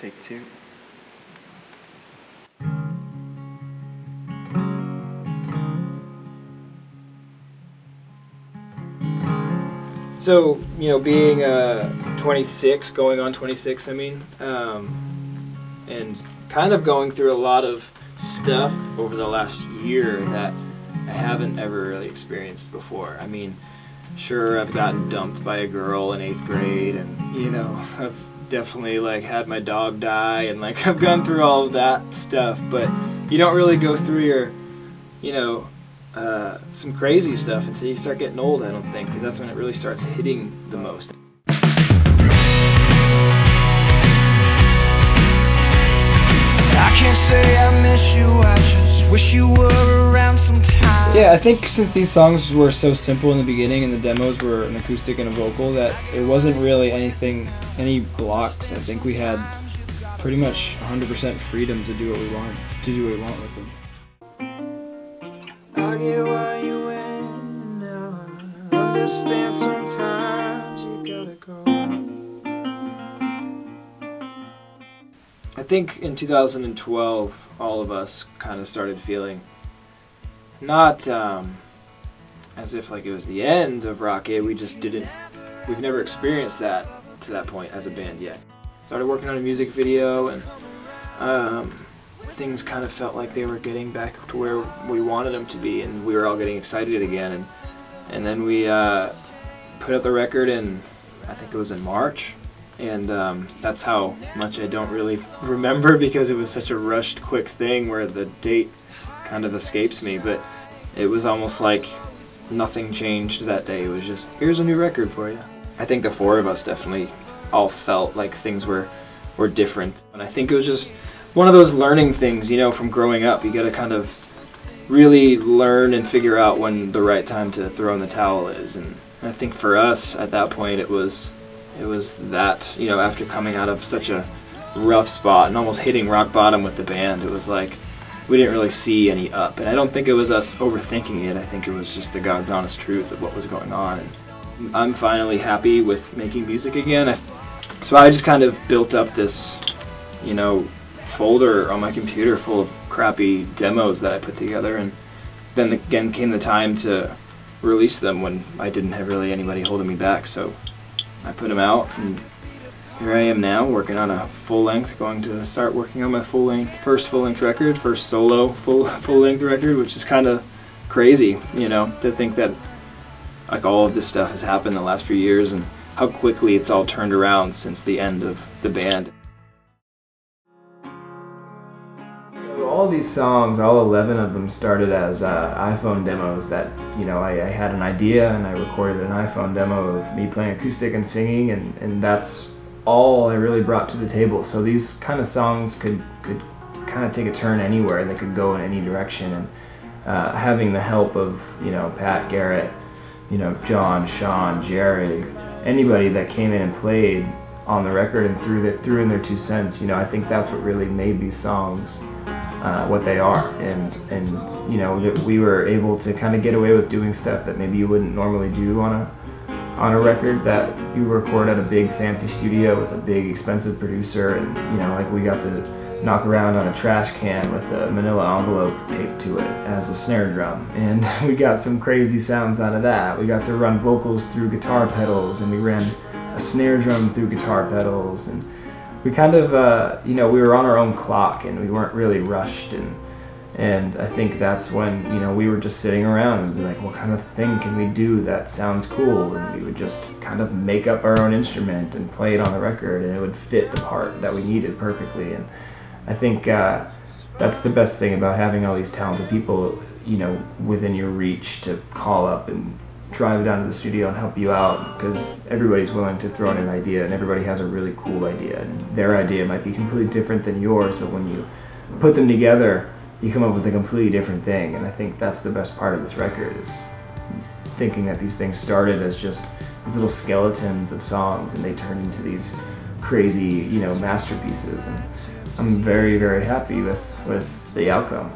Take two. So, you know, being 26, going on 26, I mean, and kind of going through a lot of stuff over the last year that I haven't ever really experienced before. I mean, sure, I've gotten dumped by a girl in 8th grade, and, you know, I've definitely, like, had my dog die, and, like, I've gone through all of that stuff, but you don't really go through your, you know, some crazy stuff until you start getting old, I don't think, because that's when it really starts hitting the most. I can't say I miss you, I just wish you were around sometime. Yeah, I think since these songs were so simple in the beginning and the demos were an acoustic and a vocal, that there wasn't really any blocks. I think we had pretty much 100% freedom to do what we want with them. I get why you went now. I understand sometimes you gotta go. I think in 2012, all of us kind of started feeling not as if like it was the end of Rock A. We've never experienced that to that point as a band yet. Started working on a music video, and things kind of felt like they were getting back to where we wanted them to be, and we were all getting excited again. And then we put out the record in, I think it was in March. And that's how much I don't really remember, because it was such a rushed, quick thing where the date kind of escapes me. But it was almost like nothing changed that day. It was just, here's a new record for you. I think the four of us definitely all felt like things were different. And I think it was just one of those learning things, you know, from growing up. You got to kind of really learn and figure out when the right time to throw in the towel is. And I think for us at that point it was that, you know, after coming out of such a rough spot and almost hitting rock bottom with the band, it was like we didn't really see any up. And I don't think it was us overthinking it. I think it was just the God's honest truth of what was going on. And I'm finally happy with making music again. So I just kind of built up this, you know, folder on my computer full of crappy demos that I put together, and then again came the time to release them when I didn't have really anybody holding me back. So I put them out, and here I am now working on a full-length, going to start working on my first full-length record, first solo full-length record, which is kind of crazy, you know, to think that like all of this stuff has happened the last few years and how quickly it's all turned around since the end of the band. All these songs, all 11 of them, started as iPhone demos that, you know, I had an idea and I recorded an iPhone demo of me playing acoustic and singing, and that's all I really brought to the table. So these kind of songs could kind of take a turn anywhere, they could go in any direction, and having the help of, you know, Pat, Garrett, you know, John, Sean, Jerry, anybody that came in and played on the record and threw in their 2 cents, you know, I think that's what really made these songs what they are. And you know, we were able to kind of get away with doing stuff that maybe you wouldn't normally do on a record that you record at a big fancy studio with a big expensive producer. And you know, like we got to knock around on a trash can with a manila envelope taped to it as a snare drum, and we got some crazy sounds out of that. We got to run vocals through guitar pedals, and we ran a snare drum through guitar pedals, and we kind of, you know, we were on our own clock and we weren't really rushed, and I think that's when, you know, we were just sitting around and like, what kind of thing can we do that sounds cool? And we would just kind of make up our own instrument and play it on the record, and it would fit the part that we needed perfectly. And I think that's the best thing about having all these talented people, you know, within your reach to call up and drive down to the studio and help you out, because everybody's willing to throw in an idea, and everybody has a really cool idea, and their idea might be completely different than yours, but when you put them together you come up with a completely different thing. And I think that's the best part of this record, is thinking that these things started as just little skeletons of songs and they turned into these crazy, you know, masterpieces, and I'm very, very happy with the outcome.